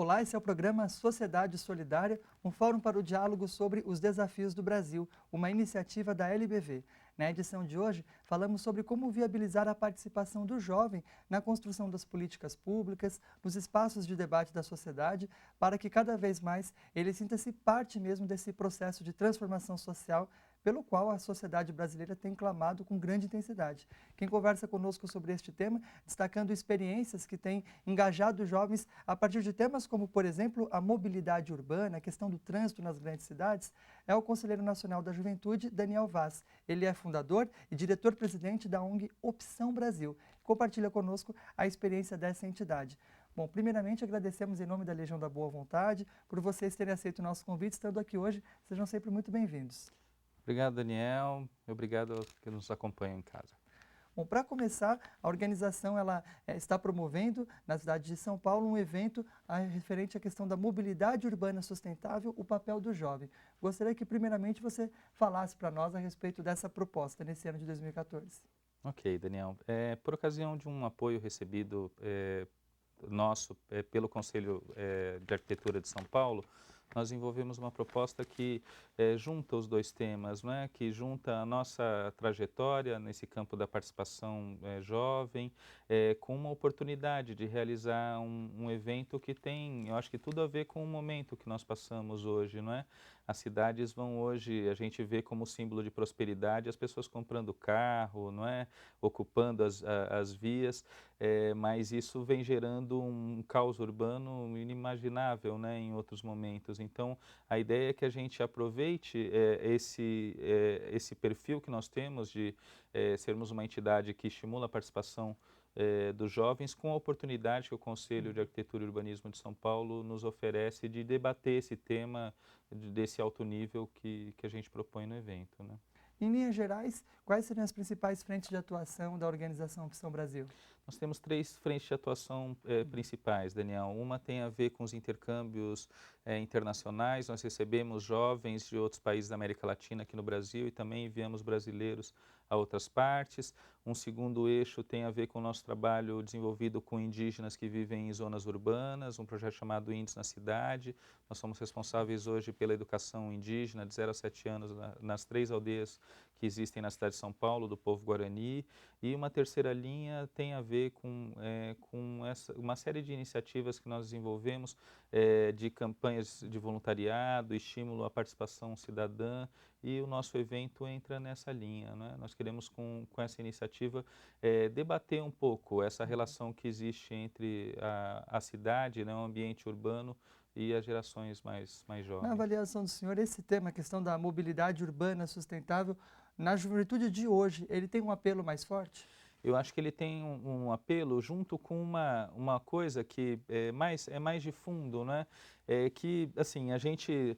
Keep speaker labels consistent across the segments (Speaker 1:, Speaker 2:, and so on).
Speaker 1: Olá, esse é o programa Sociedade Solidária, um fórum para o diálogo sobre os desafios do Brasil, uma iniciativa da LBV. Na edição de hoje, falamos sobre como viabilizar a participação do jovem na construção das políticas públicas, nos espaços de debate da sociedade, para que cada vez mais ele sinta-se parte mesmo desse processo de transformação social pelo qual a sociedade brasileira tem clamado com grande intensidade. Quem conversa conosco sobre este tema, destacando experiências que têm engajado jovens a partir de temas como, por exemplo, a mobilidade urbana, a questão do trânsito nas grandes cidades, é o Conselheiro Nacional da Juventude, Daniel Vaz. Ele é fundador e diretor-presidente da ONG Opção Brasil. Compartilha conosco a experiência dessa entidade. Bom, primeiramente agradecemos em nome da Legião da Boa Vontade por vocês terem aceito o nosso convite, estando aqui hoje. Sejam sempre muito bem-vindos.
Speaker 2: Obrigado, Daniel. Obrigado aos que nos acompanham em casa.
Speaker 1: Bom, para começar, a organização está promovendo na cidade de São Paulo um evento referente à questão da mobilidade urbana sustentável, o papel do jovem. Gostaria que primeiramente você falasse para nós a respeito dessa proposta nesse ano de 2014.
Speaker 2: Ok, Daniel. Por ocasião de um apoio recebido nosso pelo Conselho de Arquitetura de São Paulo, nós desenvolvemos uma proposta que junta os dois temas, não é? Que junta a nossa trajetória nesse campo da participação jovem, com uma oportunidade de realizar um evento que tem, eu acho que tudo a ver com o momento que nós passamos hoje, não é? As cidades vão hoje, a gente vê como símbolo de prosperidade, as pessoas comprando carro, não é? Ocupando as vias, mas isso vem gerando um caos urbano inimaginável, né, em outros momentos. Então, a ideia é que a gente aproveite esse perfil que nós temos de sermos uma entidade que estimula a participação dos jovens com a oportunidade que o Conselho de Arquitetura e Urbanismo de São Paulo nos oferece de debater esse tema desse alto nível que a gente propõe no evento, né?
Speaker 1: Em linhas gerais, quais seriam as principais frentes de atuação da organização Opção Brasil?
Speaker 2: Nós temos três frentes de atuação principais, Daniel. Uma tem a ver com os intercâmbios internacionais. Nós recebemos jovens de outros países da América Latina aqui no Brasil e também enviamos brasileiros a outras partes. Um segundo eixo tem a ver com o nosso trabalho desenvolvido com indígenas que vivem em zonas urbanas, um projeto chamado Índios na Cidade. Nós somos responsáveis hoje pela educação indígena de 0 a 7 anos nas 3 aldeias que existem na cidade de São Paulo, do povo Guarani. E uma terceira linha tem a ver com uma série de iniciativas que nós desenvolvemos, de campanhas de voluntariado, estímulo à participação cidadã, e o nosso evento entra nessa linha, né? Nós queremos, com essa iniciativa, debater um pouco essa relação que existe entre a cidade, né, o ambiente urbano, e as gerações mais
Speaker 1: Na
Speaker 2: jovens.
Speaker 1: avaliação do senhor, esse tema, a questão da mobilidade urbana sustentável, na juventude de hoje, ele tem um apelo mais forte?
Speaker 2: Eu acho que ele tem um apelo junto com uma coisa que é mais de fundo, né? Que, assim, a gente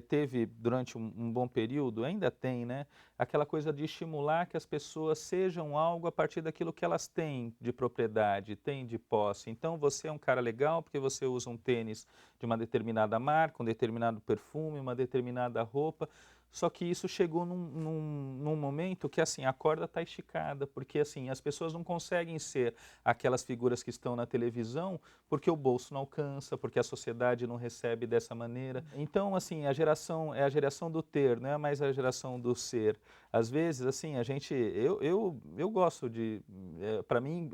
Speaker 2: teve durante um bom período, ainda tem, né? Aquela coisa de estimular que as pessoas sejam algo a partir daquilo que elas têm de propriedade, têm de posse. Então, você é um cara legal porque você usa um tênis de uma determinada marca, um determinado perfume, uma determinada roupa. Só que isso chegou num momento que, assim, a corda está esticada, porque, assim, as pessoas não conseguem ser aquelas figuras que estão na televisão porque o bolso não alcança, porque a sociedade não recebe dessa maneira. Então, assim, a geração é a geração do ter, não é mais a geração do ser. Às vezes, assim, eu gosto de, para mim,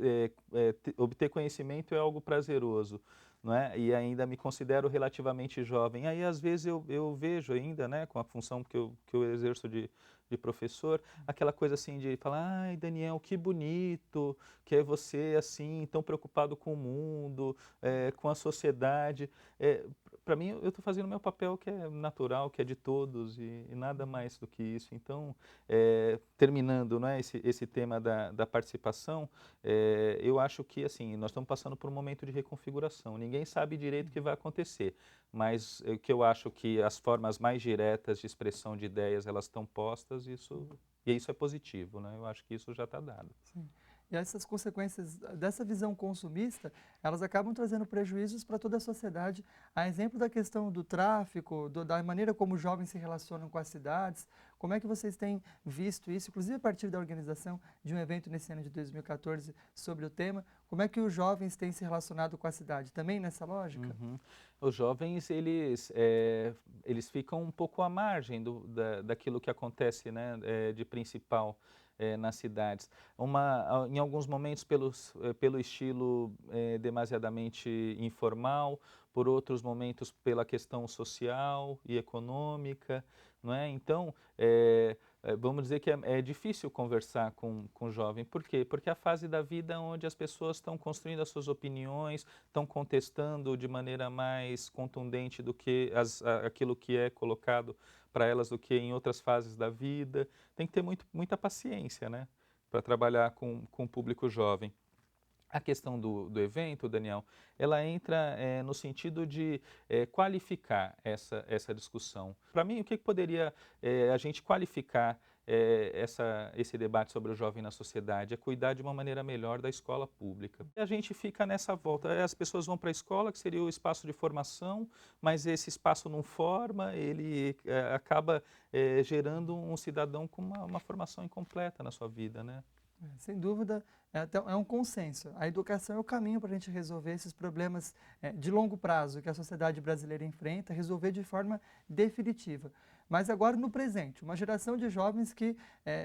Speaker 2: obter conhecimento é algo prazeroso. Não é? E ainda me considero relativamente jovem. Aí, às vezes, eu vejo ainda, né, com a função que eu exerço de professor, aquela coisa assim de falar, ai, Daniel, que bonito, que é você, assim, tão preocupado com o mundo, com a sociedade. Para mim, eu estou fazendo o meu papel que é natural, que é de todos, e nada mais do que isso. Então, terminando, né, esse tema da participação, eu acho que, assim, nós estamos passando por um momento de reconfiguração. Ninguém sabe direito o que vai acontecer, mas o que eu acho que as formas mais diretas de expressão de ideias, elas estão postas, e isso é positivo, né? Eu acho que isso já está dado.
Speaker 1: Sim. E essas consequências dessa visão consumista, elas acabam trazendo prejuízos para toda a sociedade. A exemplo da questão do tráfico, da maneira como os jovens se relacionam com as cidades, como é que vocês têm visto isso, inclusive a partir da organização de um evento nesse ano de 2014 sobre o tema, como é que os jovens têm se relacionado com a cidade? Também nessa lógica?
Speaker 2: Uhum. Os jovens, eles ficam um pouco à margem daquilo que acontece, né, de principal nas cidades. Em alguns momentos pelo estilo demasiadamente informal, por outros momentos pela questão social e econômica, não é? Então, vamos dizer que é difícil conversar com o jovem. Por quê? Porque é a fase da vida onde as pessoas estão construindo as suas opiniões, estão contestando de maneira mais contundente do que aquilo que é colocado para elas do que em outras fases da vida. Tem que ter muita paciência, né, para trabalhar com o público jovem. A questão do evento, Daniel, ela entra no sentido de qualificar essa discussão. Para mim, o que poderia a gente qualificar esse debate sobre o jovem na sociedade? É cuidar de uma maneira melhor da escola pública. E a gente fica nessa volta. As pessoas vão para a escola, que seria o espaço de formação, mas esse espaço não forma, ele acaba gerando um cidadão com uma formação incompleta na sua vida, né?
Speaker 1: Sem dúvida, é um consenso. A educação é o caminho para a gente resolver esses problemas de longo prazo que a sociedade brasileira enfrenta, resolver de forma definitiva. Mas agora no presente, uma geração de jovens que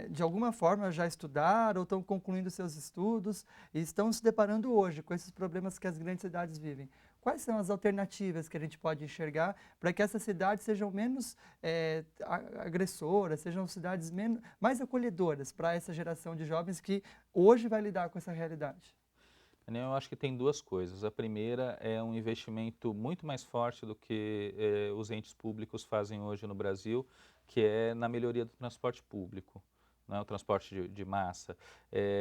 Speaker 1: de alguma forma já estudaram ou estão concluindo seus estudos e estão se deparando hoje com esses problemas que as grandes cidades vivem. Quais são as alternativas que a gente pode enxergar para que essas cidades sejam menos agressoras, sejam cidades mais acolhedoras para essa geração de jovens que hoje vai lidar com essa realidade?
Speaker 2: Daniel, eu acho que tem duas coisas. A primeira é um investimento muito mais forte do que os entes públicos fazem hoje no Brasil, que é na melhoria do transporte público, né, o transporte de massa.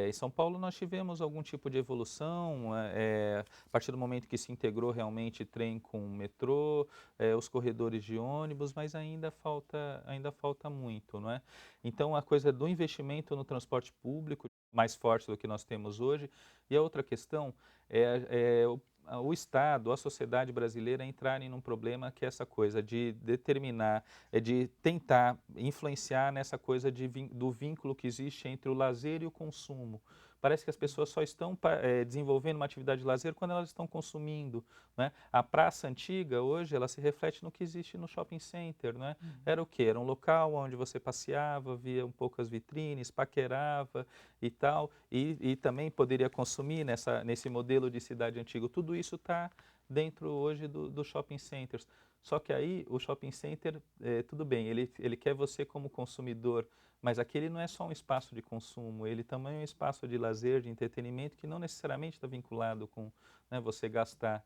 Speaker 2: Em São Paulo nós tivemos algum tipo de evolução, a partir do momento que se integrou realmente trem com metrô, os corredores de ônibus, mas ainda falta muito, não é? Então a coisa do investimento no transporte público mais forte do que nós temos hoje. E a outra questão é o Estado, a sociedade brasileira entrarem num problema que é essa coisa de determinar, de tentar influenciar nessa coisa do vínculo que existe entre o lazer e o consumo. Parece que as pessoas só estão desenvolvendo uma atividade de lazer quando elas estão consumindo, né? A praça antiga, hoje, ela se reflete no que existe no shopping center, né? Era o quê? Era um local onde você passeava, via um pouco as vitrines, paquerava e tal, e também poderia consumir nesse modelo de cidade antiga. Tudo isso está dentro hoje do shopping centers. Só que aí o shopping center, tudo bem, ele quer você como consumidor, mas aquele não é só um espaço de consumo, ele também é um espaço de lazer, de entretenimento, que não necessariamente está vinculado com, né, você gastar.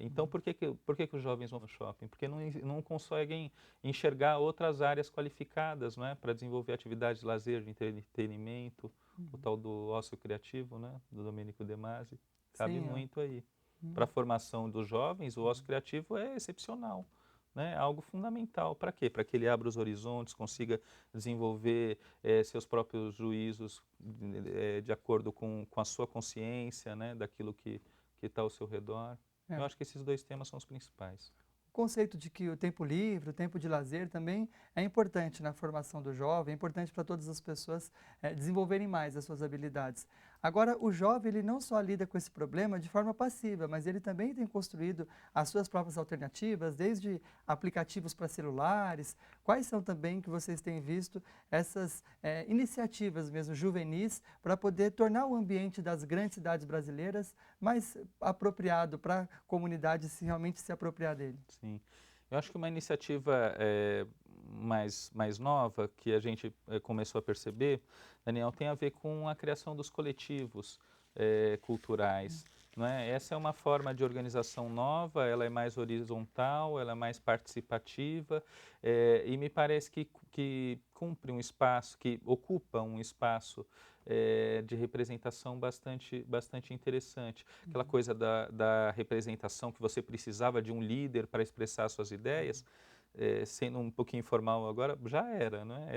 Speaker 2: Então, por que os jovens vão no shopping? Porque não conseguem enxergar outras áreas qualificadas, não é, para desenvolver atividades de lazer, de entretenimento, o tal do ócio criativo, né, do Domênico De Masi, cabe
Speaker 1: Sim,
Speaker 2: muito aí. Para a
Speaker 1: hum,
Speaker 2: formação dos jovens, o ócio criativo é excepcional, né? Algo fundamental. Para quê? Para que ele abra os horizontes, consiga desenvolver seus próprios juízos de acordo com a sua consciência, né? Daquilo que está ao seu redor.
Speaker 1: é.
Speaker 2: Eu acho que esses dois temas são os principais.
Speaker 1: O conceito de que o tempo livre, o tempo de lazer também é importante na formação do jovem, é importante para todas as pessoas desenvolverem mais as suas habilidades. Agora, o jovem ele não só lida com esse problema de forma passiva, mas ele também tem construído as suas próprias alternativas, desde aplicativos para celulares. Quais são também que vocês têm visto essas iniciativas mesmo juvenis para poder tornar o ambiente das grandes cidades brasileiras mais apropriado para a comunidade realmente se apropriar dele?
Speaker 2: Sim. Eu acho que uma iniciativa mais nova que a gente começou a perceber, Daniel, tem a ver com a criação dos coletivos culturais. Não é? Essa é uma forma de organização nova, ela é mais horizontal, ela é mais participativa e me parece que cumpre um espaço, que ocupa um espaço de representação bastante interessante. Aquela coisa da representação que você precisava de um líder para expressar suas ideias, sendo um pouquinho informal agora, já era, né?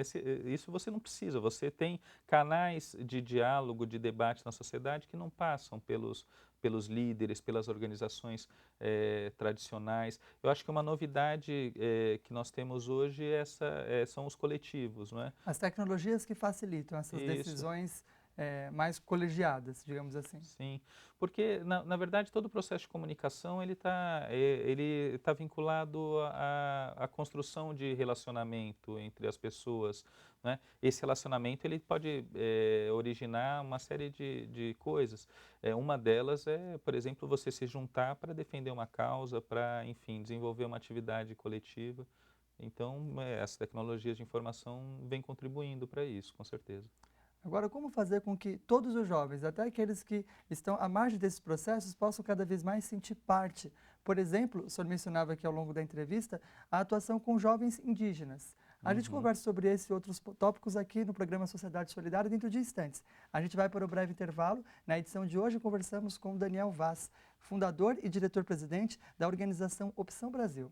Speaker 2: Isso você não precisa, você tem canais de diálogo, de debate na sociedade que não passam pelos líderes, pelas organizações tradicionais. Eu acho que uma novidade que nós temos hoje são os coletivos, não é?
Speaker 1: As tecnologias que facilitam essas
Speaker 2: Isso.
Speaker 1: decisões mais colegiadas, digamos assim.
Speaker 2: Sim, porque na verdade todo o processo de comunicação ele tá vinculado à construção de relacionamento entre as pessoas, né? Esse relacionamento ele pode originar uma série de coisas. Uma delas é, por exemplo, você se juntar para defender uma causa, para, enfim, desenvolver uma atividade coletiva. Então, as tecnologias de informação vêm contribuindo para isso, com certeza.
Speaker 1: Agora, como fazer com que todos os jovens, até aqueles que estão à margem desses processos, possam cada vez mais sentir parte? Por exemplo, o senhor mencionava aqui ao longo da entrevista a atuação com jovens indígenas. A gente
Speaker 2: Uhum.
Speaker 1: conversa sobre esse e outros tópicos aqui no programa Sociedade Solidária dentro de instantes. A gente vai para o breve intervalo. Na edição de hoje, conversamos com Daniel Vaz, fundador e diretor-presidente da organização Opção Brasil.